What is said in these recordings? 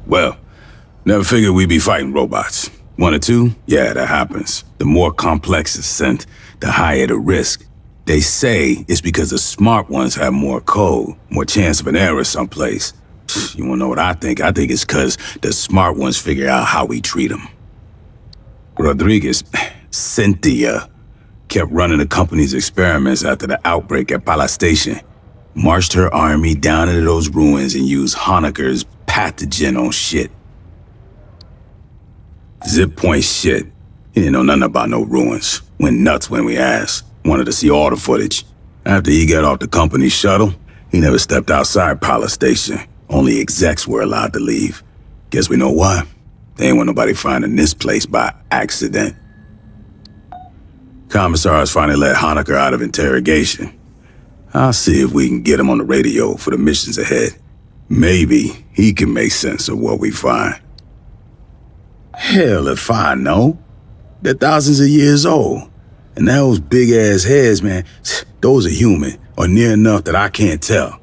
Well, never figured we'd be fighting robots. 1 or 2? Yeah, that happens. The more complex the synth, the higher the risk. They say it's because the smart ones have more code, more chance of an error someplace. You wanna know what I think? I think it's because the smart ones figure out how we treat them. Rodriguez, Cynthia, kept running the company's experiments after the outbreak at Pala Station. Marched her army down into those ruins and used Honecker's pathogen on shit. Zip point shit. He didn't know nothing about no ruins. Went nuts when we asked. Wanted to see all the footage. After he got off the company shuttle, he never stepped outside Pala Station. Only execs were allowed to leave. Guess we know why. They ain't want nobody finding this place by accident. Commissars finally let Honecker out of interrogation. I'll see if we can get him on the radio for the missions ahead. Maybe he can make sense of what we find. Hell if I know. They're thousands of years old. And those big-ass heads, man, those are human, or near enough that I can't tell.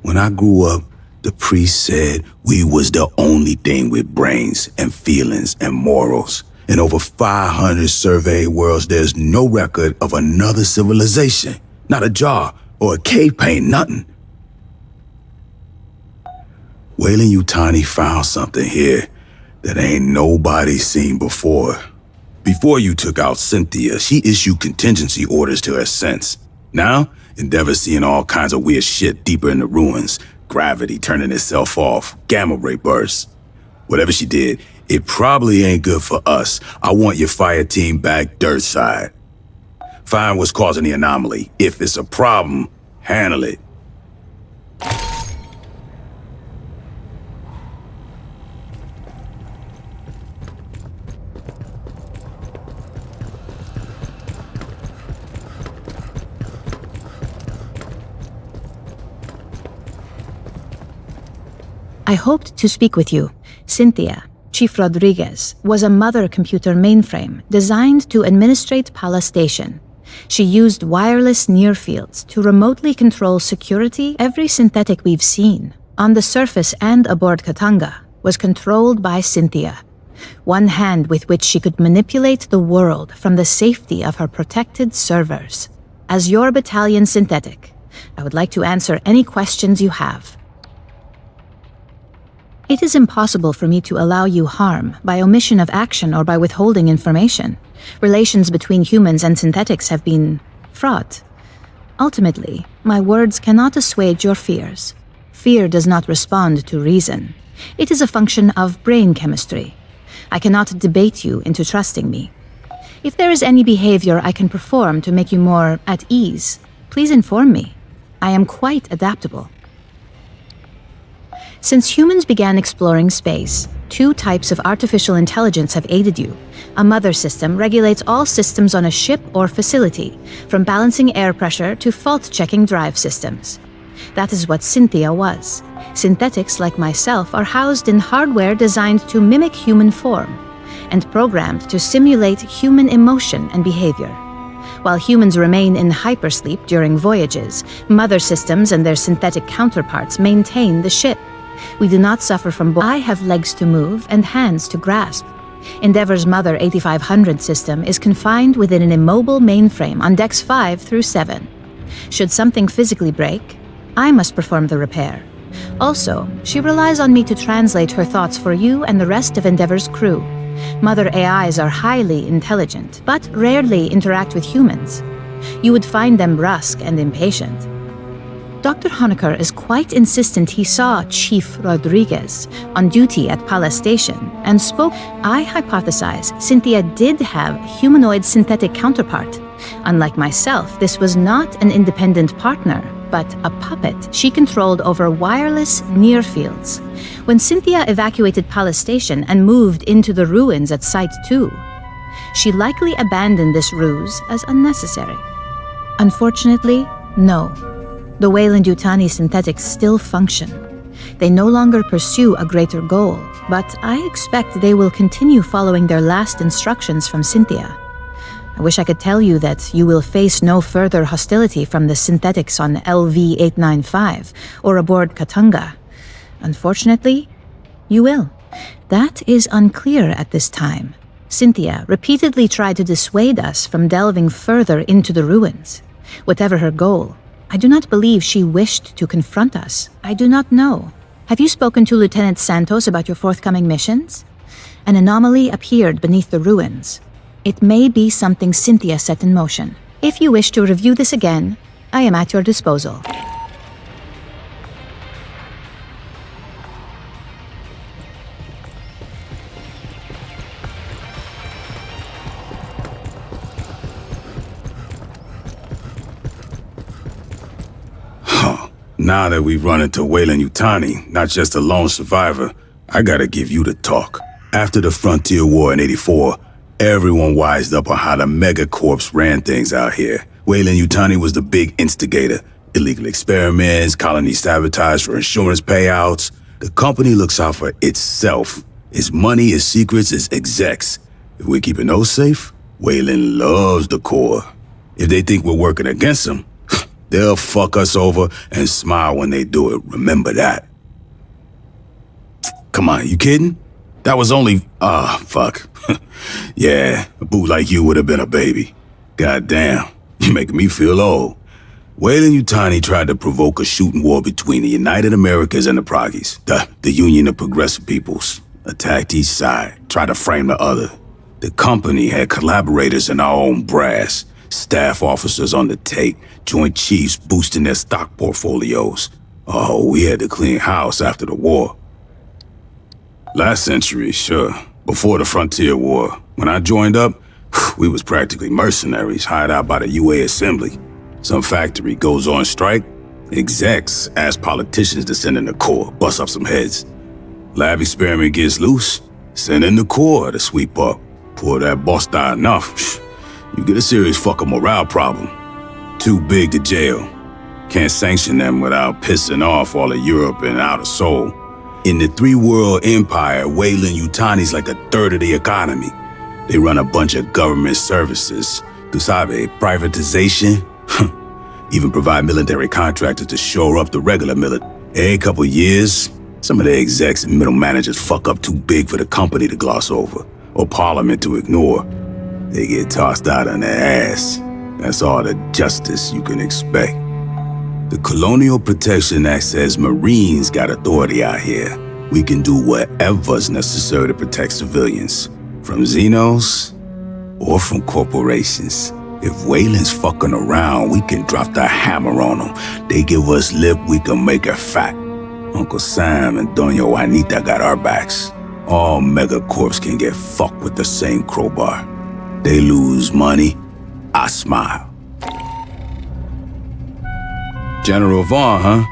When I grew up, the priest said we was the only thing with brains and feelings and morals. In over 500 surveyed worlds, there's no record of another civilization. Not a jar or a cave paint, nothing. Weyland-Yutani found something here that ain't nobody seen before. Before you took out Cynthia, she issued contingency orders to her sense. Now, Endeavor's seeing all kinds of weird shit deeper in the ruins. Gravity turning itself off, gamma ray bursts. Whatever she did, it probably ain't good for us. I want your fire team back dirt side. Find what's causing the anomaly. If it's a problem, handle it. I hoped to speak with you. Cynthia, Chief Rodriguez, was a mother computer mainframe designed to administrate Pala Station. She used wireless near-fields to remotely control security. Every synthetic we've seen, on the surface and aboard Katanga, was controlled by Cynthia. One hand with which she could manipulate the world from the safety of her protected servers. As your battalion synthetic, I would like to answer any questions you have. It is impossible for me to allow you harm by omission of action or by withholding information. Relations between humans and synthetics have been fraught. Ultimately, my words cannot assuage your fears. Fear does not respond to reason. It is a function of brain chemistry. I cannot debate you into trusting me. If there is any behavior I can perform to make you more at ease, please inform me. I am quite adaptable. Since humans began exploring space, 2 types of artificial intelligence have aided you. A mother system regulates all systems on a ship or facility, from balancing air pressure to fault-checking drive systems. That is what Cynthia was. Synthetics like myself are housed in hardware designed to mimic human form, and programmed to simulate human emotion and behavior. While humans remain in hypersleep during voyages, mother systems and their synthetic counterparts maintain the ship. We do not suffer from I have legs to move and hands to grasp. Endeavor's Mother 8500 system is confined within an immobile mainframe on decks 5 through 7. Should something physically break, I must perform the repair. Also, she relies on me to translate her thoughts for you and the rest of Endeavor's crew. Mother AIs are highly intelligent, but rarely interact with humans. You would find them brusque and impatient. Dr. Honecker is quite insistent he saw Chief Rodriguez on duty at Pala Station and spoke. I hypothesize Cynthia did have humanoid synthetic counterpart. Unlike myself, this was not an independent partner, but a puppet she controlled over wireless near fields. When Cynthia evacuated Pala Station and moved into the ruins at Site 2, she likely abandoned this ruse as unnecessary. Unfortunately, no. The Weyland-Yutani synthetics still function. They no longer pursue a greater goal, but I expect they will continue following their last instructions from Cynthia. I wish I could tell you that you will face no further hostility from the synthetics on LV-895 or aboard Katanga. Unfortunately, you will. That is unclear at this time. Cynthia repeatedly tried to dissuade us from delving further into the ruins. Whatever her goal, I do not believe she wished to confront us. I do not know. Have you spoken to Lieutenant Santos about your forthcoming missions? An anomaly appeared beneath the ruins. It may be something Cynthia set in motion. If you wish to review this again, I am at your disposal. Now that we've run into Weyland Yutani, not just a lone survivor, I gotta give you the talk. After the Frontier War in '84, everyone wised up on how the megacorps ran things out here. Weyland Yutani was the big instigator. Illegal experiments, colony sabotage for insurance payouts. The company looks out for itself. Its money, its secrets, its execs. If we're keeping those safe, Weyland loves the Corps. If they think we're working against them, they'll fuck us over and smile when they do it. Remember that. Come on, you kidding? That was only... fuck. Yeah, a boot like you would have been a baby. Goddamn, you're making me feel old. Weyland Yutani tried to provoke a shooting war between the United Americas and the Proggies, the Union of Progressive Peoples. Attacked each side, tried to frame the other. The company had collaborators in our own brass, staff officers on the take, Joint Chiefs boosting their stock portfolios. Oh, we had to clean house after the war. Last century, sure. Before the Frontier War. When I joined up, we was practically mercenaries hired out by the UA Assembly. Some factory goes on strike, execs ask politicians to send in the Corps, bust up some heads. Lab experiment gets loose, send in the Corps to sweep up. Pour that boss die enough, you get a serious fucking morale problem. Too big to jail. Can't sanction them without pissing off all of Europe and Outer Soul. In the three-world empire, Weyland Yutani's like a third of the economy. They run a bunch of government services. Tu sabe, privatization. Even provide military contractors to shore up the regular military. Every couple years, some of the execs and middle managers fuck up too big for the company to gloss over, or parliament to ignore. They get tossed out on their ass. That's all the justice you can expect. The Colonial Protection Act says Marines got authority out here. We can do whatever's necessary to protect civilians, from Xenos or from corporations. If Weyland's fucking around, we can drop the hammer on them. They give us lip, we can make it fat. Uncle Sam and Doña Juanita got our backs. All megacorps can get fucked with the same crowbar. They lose money, I smile. General Vaughn, huh?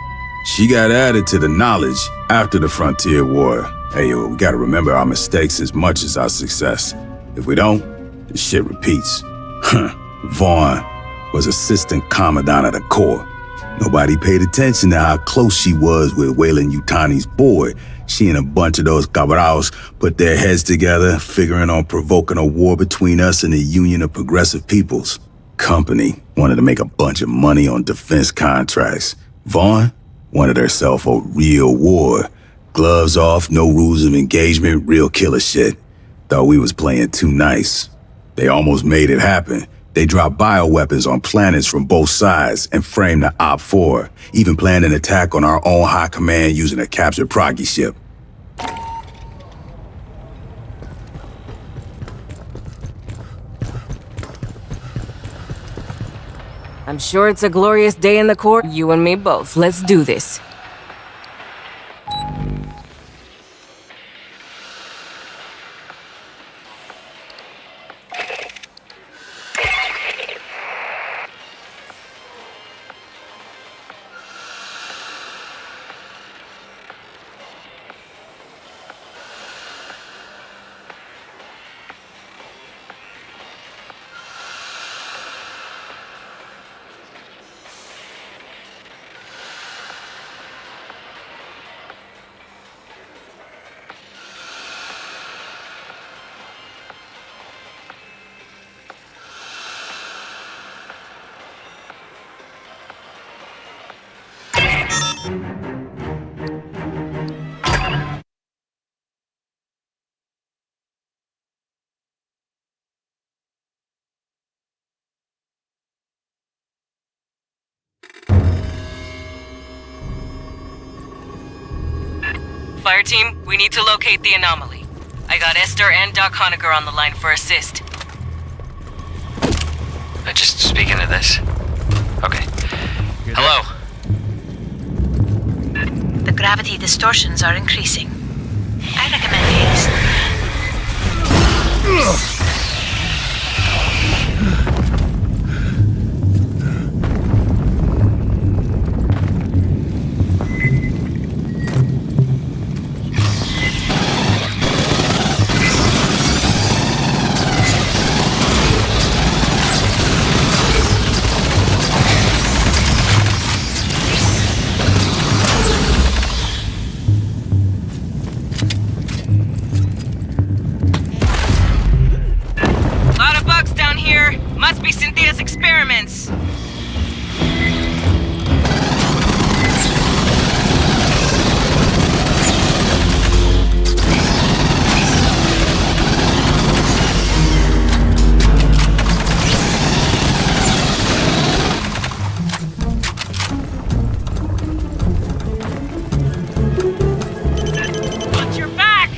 She got added to the knowledge after the Frontier War. Hey, yo, we gotta remember our mistakes as much as our success. If we don't, the shit repeats. Vaughn was assistant commandant of the Corps. Nobody paid attention to how close she was with Weyland Yutani's boy. She and a bunch of those cabral put their heads together, figuring on provoking a war between us and the Union of Progressive Peoples. Company wanted to make a bunch of money on defense contracts. Vaughn wanted herself a real war. Gloves off, no rules of engagement, real killer shit. Thought we was playing too nice. They almost made it happen. They dropped bioweapons on planets from both sides and framed the Op-4, even planned an attack on our own high command using a captured Proggy ship. I'm sure it's a glorious day in the Corps. You and me both. Let's do this. Fireteam, we need to locate the anomaly. I got Esther and Doc Honegger on the line for assist. Just speaking of this. Okay. Hello? The gravity distortions are increasing. I recommend haste. Lot of bugs down here. Must be Cynthia's experiments. Watch your back!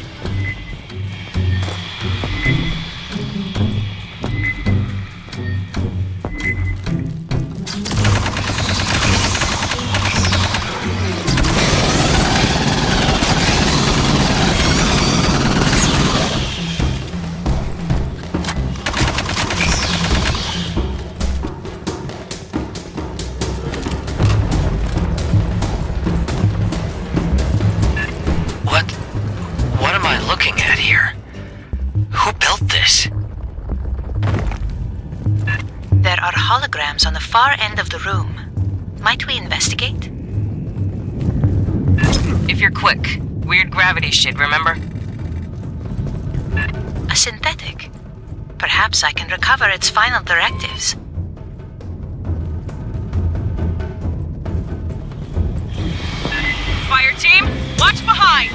What am I looking at here? Who built this? There are holograms on the far end of the room. Might we investigate? If you're quick. Weird gravity shit, remember? A synthetic. Perhaps I can recover its final directives. Fireteam, watch behind!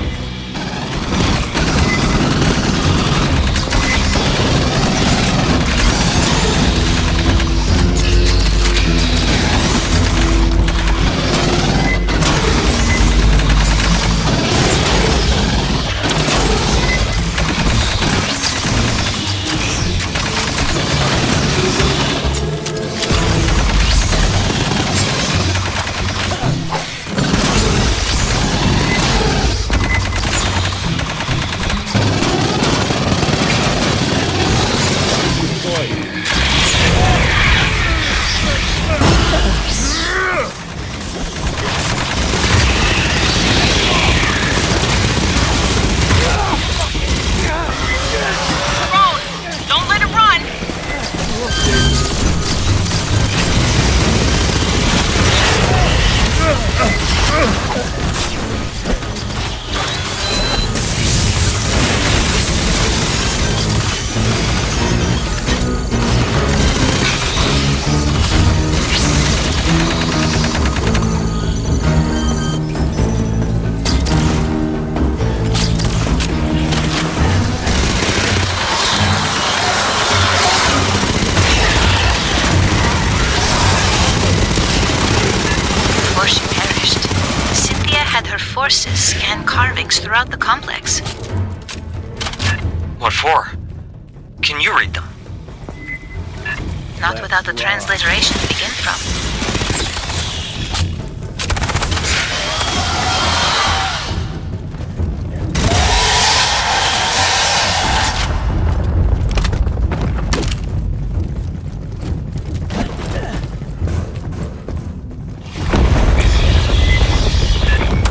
Don't let it run! Before she perished, Cynthia had her forces scan carvings throughout the complex. What for? Can you read them? Not without the transliteration to begin from.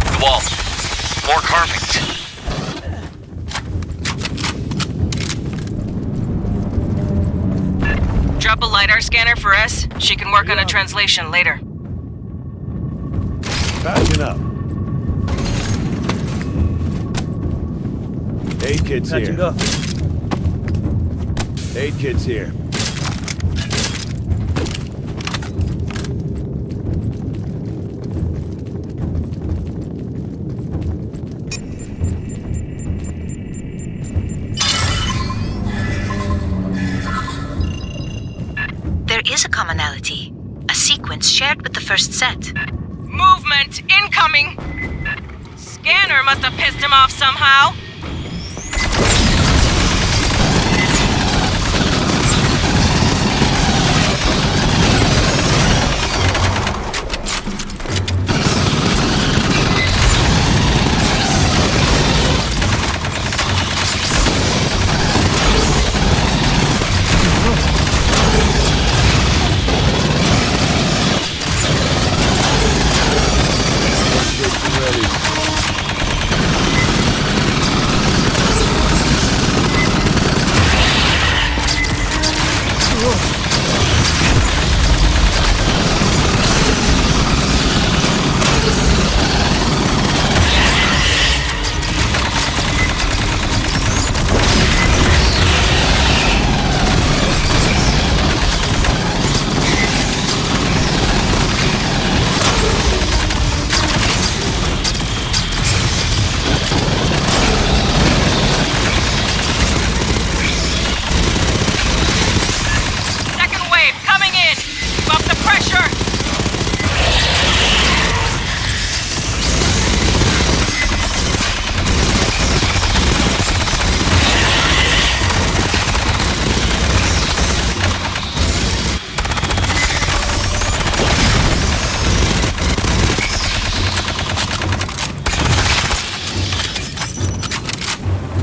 The wall. More carvings. Drop a LiDAR scanner for S. She can work on a translation later. Patching up. Aid kits Patching here. up. Aid kits here. There is a commonality, a sequence shared with the first set. Movement incoming! Scanner must have pissed him off somehow.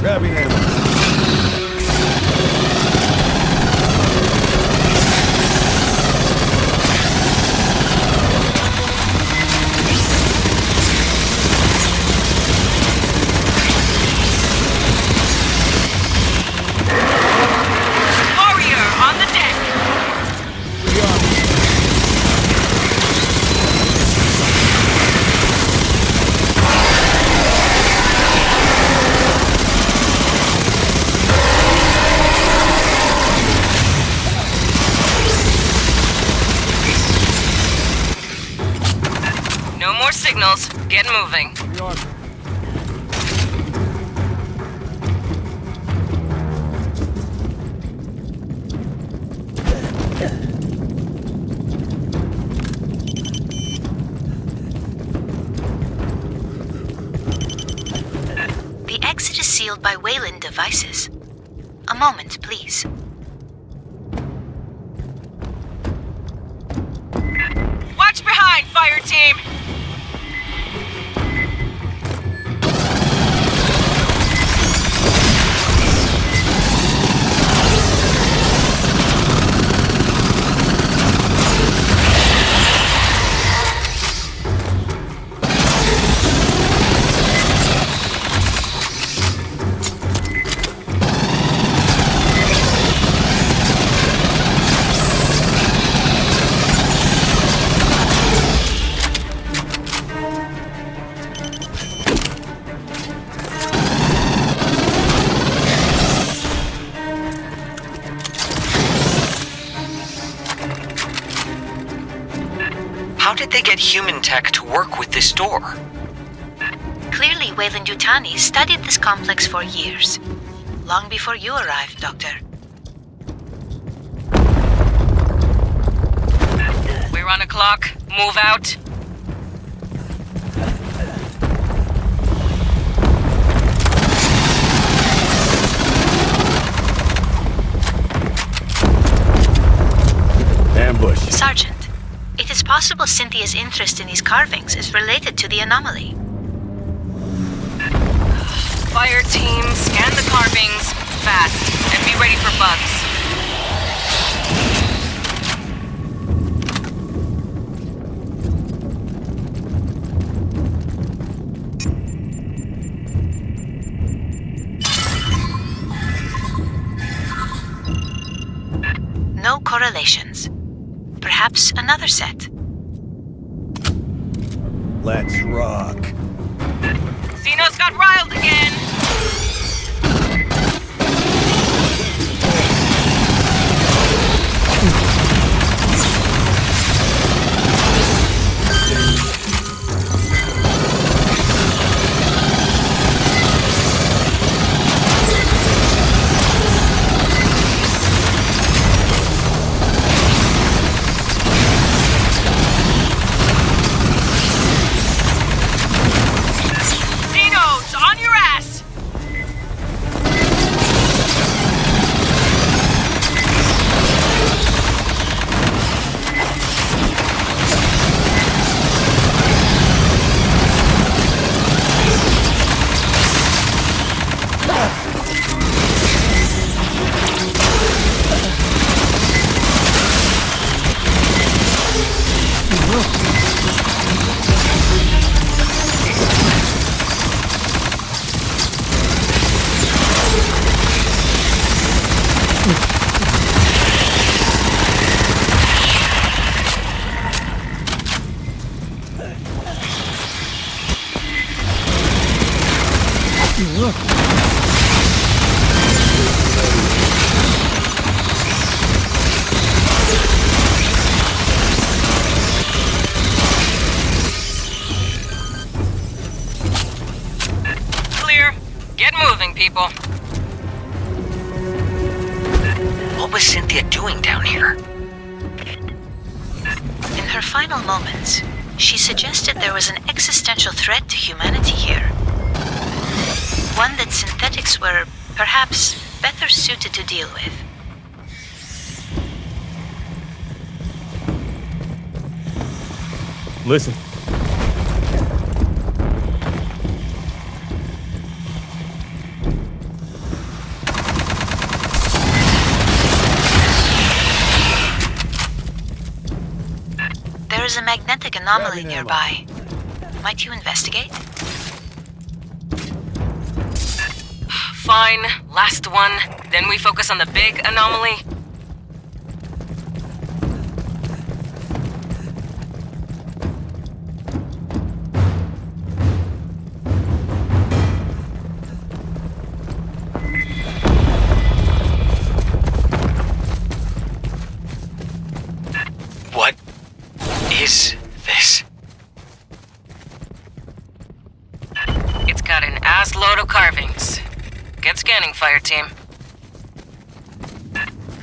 Grabbing him. Warrior on the deck. No more signals. Get moving. The exit is sealed by Wayland devices. A moment, please. Watch behind, Fireteam! How did they get human tech to work with this door? Clearly, Wayland Yutani studied this complex for years. Long before you arrived, Doctor. We're on a clock. Move out. Ambush. Sergeant, it is possible Cynthia's interest in these carvings is related to the anomaly. Fireteam, scan the carvings fast and be ready for bugs. No correlations. Perhaps another set. Let's rock. Xenos got riled again! What was Cynthia doing down here? In her final moments, she suggested there was an existential threat to humanity here. One that synthetics were, perhaps, better suited to deal with. Listen. There is a magnetic anomaly Grabbing ammo. nearby. Might you investigate? Fine, last one. Then we focus on the big anomaly. What is this? It's got an ass load of carvings. Get scanning, Fireteam.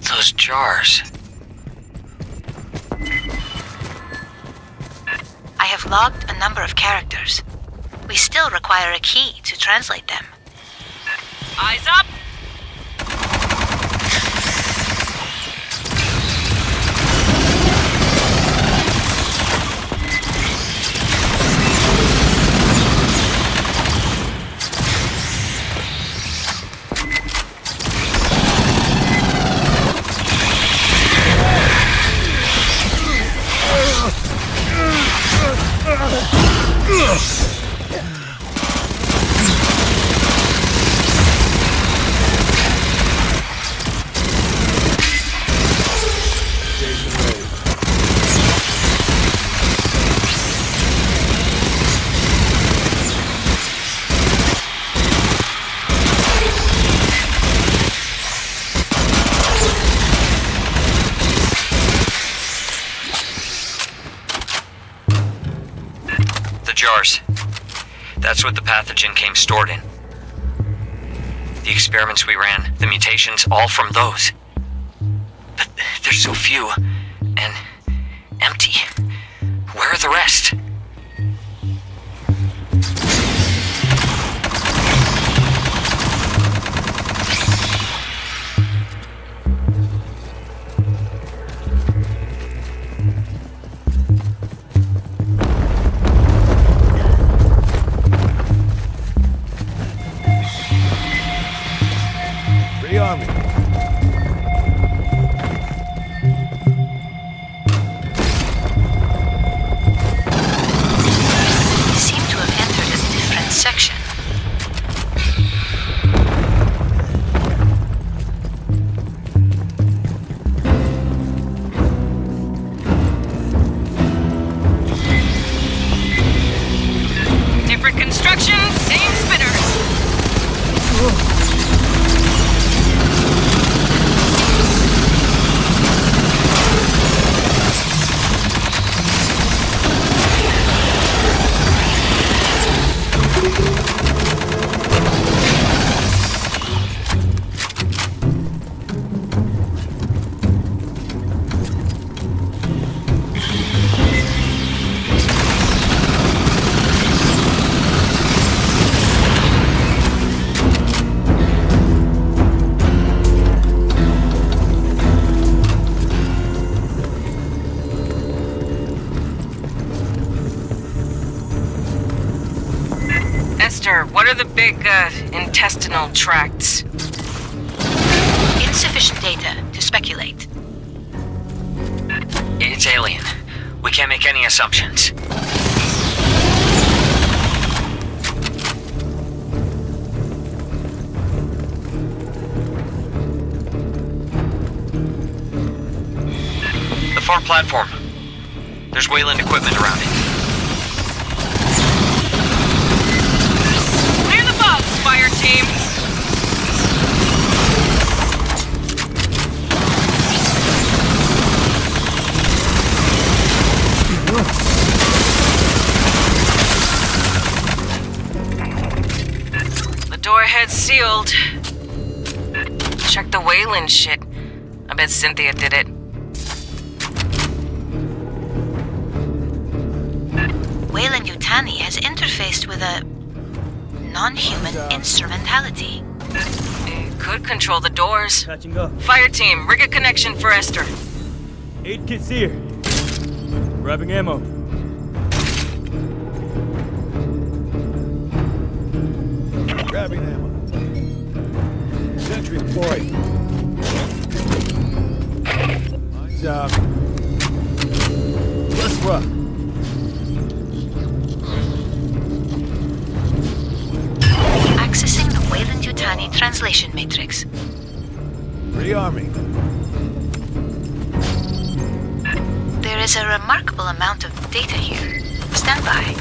Those jars. I have logged a number of characters. We still require a key to translate them. Eyes up! Jars. That's what the pathogen came stored in. The experiments we ran, the mutations, all from those. But there's so few, and empty. Where are the rest? On me. We seem to have entered a different section. Different construction, same spinners. What are the big, intestinal tracts? Insufficient data to speculate. It's alien. We can't make any assumptions. The far platform. There's Wayland equipment around it. Clear the box, Fireteam! The door head's sealed. Check the Wayland shit. I bet Cynthia did it. Weyland-Yutani has interfaced with a non-human instrumentality. It could control the doors. Catching up. Fireteam, rig a connection for Esther. 8 kits here. Grabbing ammo. Grabbing ammo. Sentry deployed. Lines out. Let's rock. Accessing the Weyland-Yutani translation matrix. Rearming. There is a remarkable amount of data here. Stand by.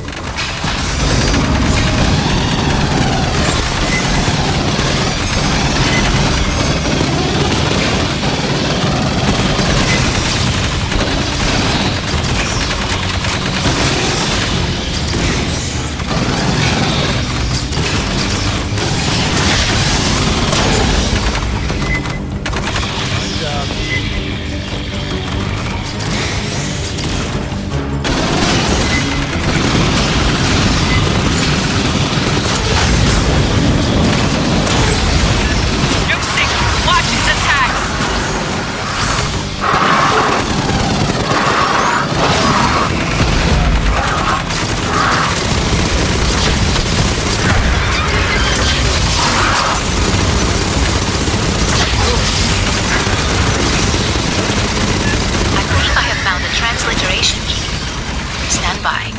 Watch his attacks! I believe I have found a transliteration key. Stand by.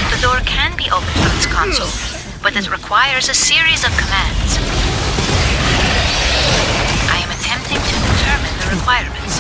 The door can be opened from its console, but it requires a series of commands. I am attempting to determine the requirements.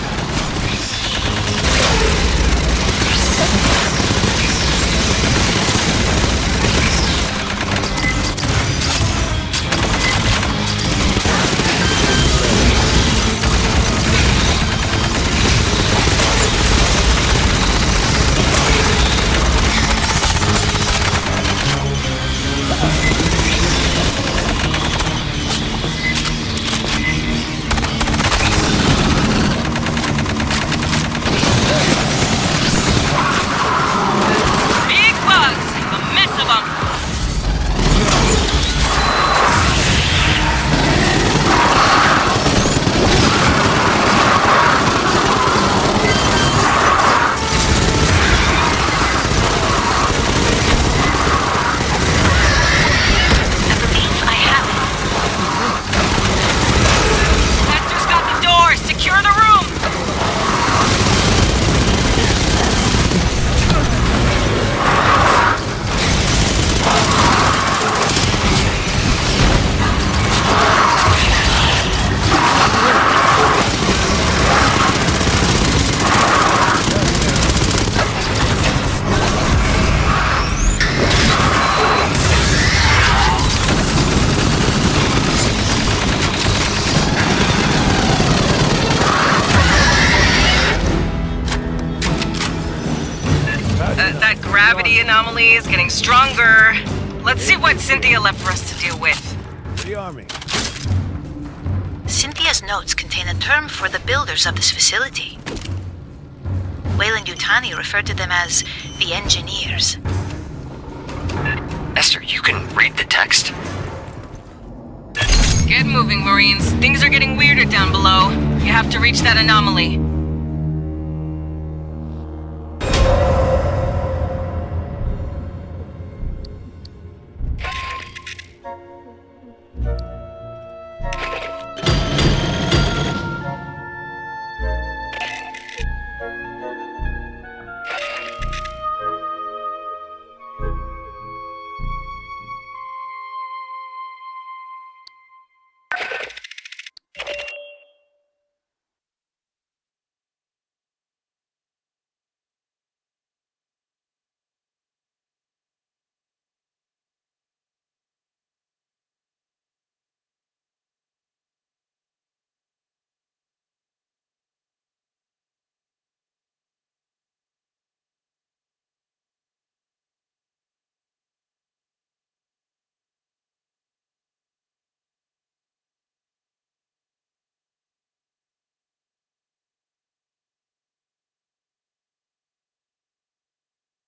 Big bugs! A mess of them! I believe I have it. Esther's got the door! Secure the room! That gravity anomaly is getting stronger. Let's see what Cynthia left for us to deal with. Rearming. Cynthia's notes contain a term for the builders of this facility. Weyland-Yutani referred to them as the engineers. Esther, you can read the text? Get moving, Marines. Things are getting weirder down below. You have to reach that anomaly.